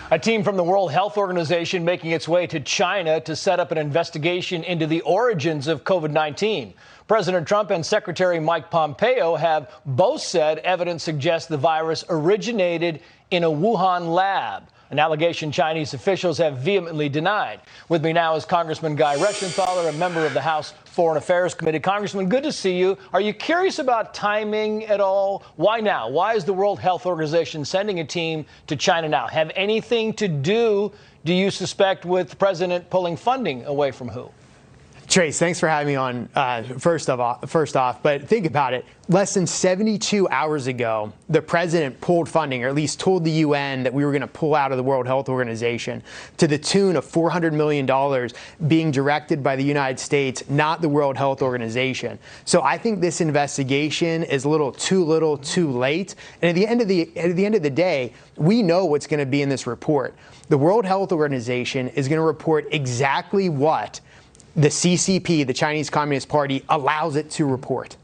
A team from the World Health Organization making its way to China to set up an investigation into the origins of COVID-19. President Trump and Secretary Mike Pompeo have both said evidence suggests the virus originated in a Wuhan lab, an allegation Chinese officials have vehemently denied. With me now is Congressman Reschenthaler, a member of the House Foreign Affairs Committee. Congressman, good to see you. Are you curious about timing at all? Why now? Why is the World Health Organization sending a team to China now? Have anything to do you suspect, with the president pulling funding away from who? Trace, thanks for having me on, first off, but think about it. Less than 72 hours ago, the president pulled funding, or at least told the UN that we were going to pull out of the World Health Organization to the tune of $400 million being directed by the United States, not the World Health Organization. So I think this investigation is a little too late. And at the end of the day, we know what's going to be in this report. The World Health Organization is going to report exactly what the CCP, the Chinese Communist Party, allows it to report.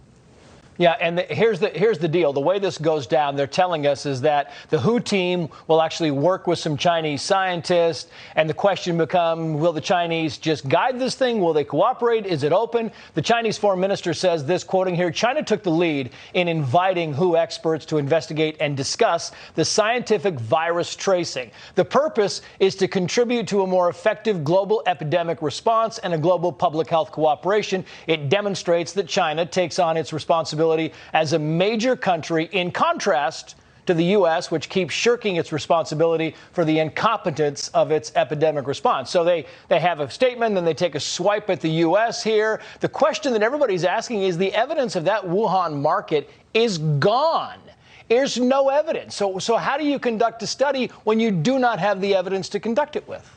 Yeah, and here's the deal. The way this goes down, they're telling us, is that the WHO team will actually work with some Chinese scientists, and the question becomes, will the Chinese just guide this thing? Will they cooperate? Is it open? The Chinese foreign minister says this, quoting here, China took the lead in inviting WHO experts to investigate and discuss the scientific virus tracing. The purpose is to contribute to a more effective global epidemic response and a global public health cooperation. It demonstrates that China takes on its responsibility as a major country, in contrast to the U.S., which keeps shirking its responsibility for the incompetence of its epidemic response. So they have a statement, then they take a swipe at the U.S. here. The question that everybody's asking is, the evidence of that Wuhan market is gone. There's no evidence. So how do you conduct a study when you do not have the evidence to conduct it with?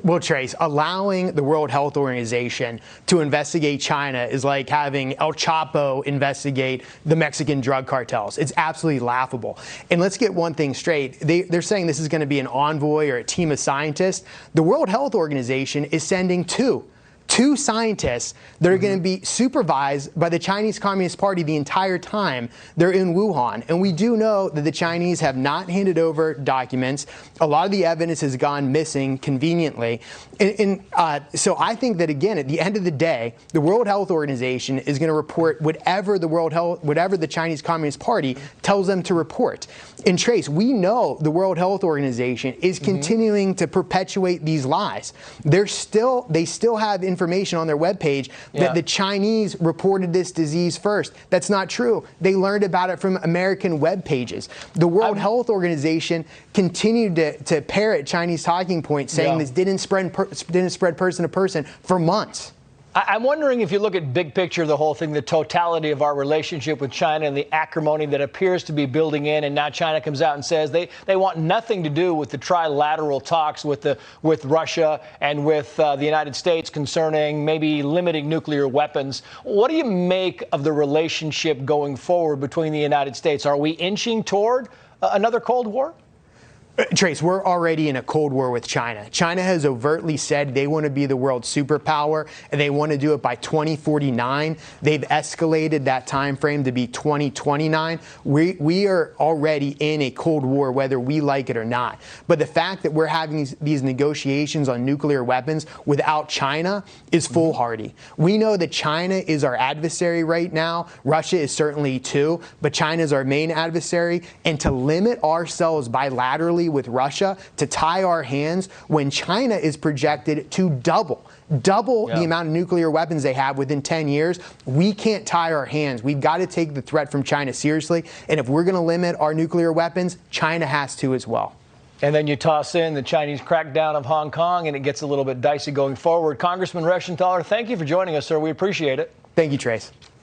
Well, Trace, allowing the World Health Organization to investigate China is like having El Chapo investigate the Mexican drug cartels. It's absolutely laughable. And let's get one thing straight. They're saying this is going to be an envoy or a team of scientists. The World Health Organization is sending two scientists that are going to be supervised by the Chinese Communist Party the entire time they're in Wuhan. And we do know that the Chinese have not handed over documents. A lot of the evidence has gone missing conveniently. So I think that, again, at the end of the day, the World Health Organization is going to report whatever the Chinese Communist Party tells them to report. And Trace, we know the World Health Organization is continuing to perpetuate these lies. They still have information on their webpage that the Chinese reported this disease first. That's not true. They learned about it from American web pages. The World Health Organization continued to parrot Chinese talking points, saying this didn't spread person to person for months. I'm wondering, if you look at big picture, the whole thing, the totality of our relationship with China and the acrimony that appears to be building in, and now China comes out and says they want nothing to do with the trilateral talks with Russia and with the United States concerning maybe limiting nuclear weapons. What do you make of the relationship going forward between the United States? Are we inching toward another Cold War? Trace, we're already in a Cold War with China. China has overtly said they want to be the world superpower, and they want to do it by 2049. They've escalated that time frame to be 2029. We are already in a Cold War, whether we like it or not. But the fact that we're having these negotiations on nuclear weapons without China is foolhardy. We know that China is our adversary right now. Russia is certainly too, but China is our main adversary. And to limit ourselves bilaterally with Russia, to tie our hands when China is projected to double the amount of nuclear weapons they have within 10 years, we can't tie our hands. We've got to take the threat from China seriously. And if we're going to limit our nuclear weapons, China has to as well. And then you toss in the Chinese crackdown of Hong Kong, and it gets a little bit dicey going forward. Congressman Reschenthaler, thank you for joining us, sir. We appreciate it. Thank you, Trace.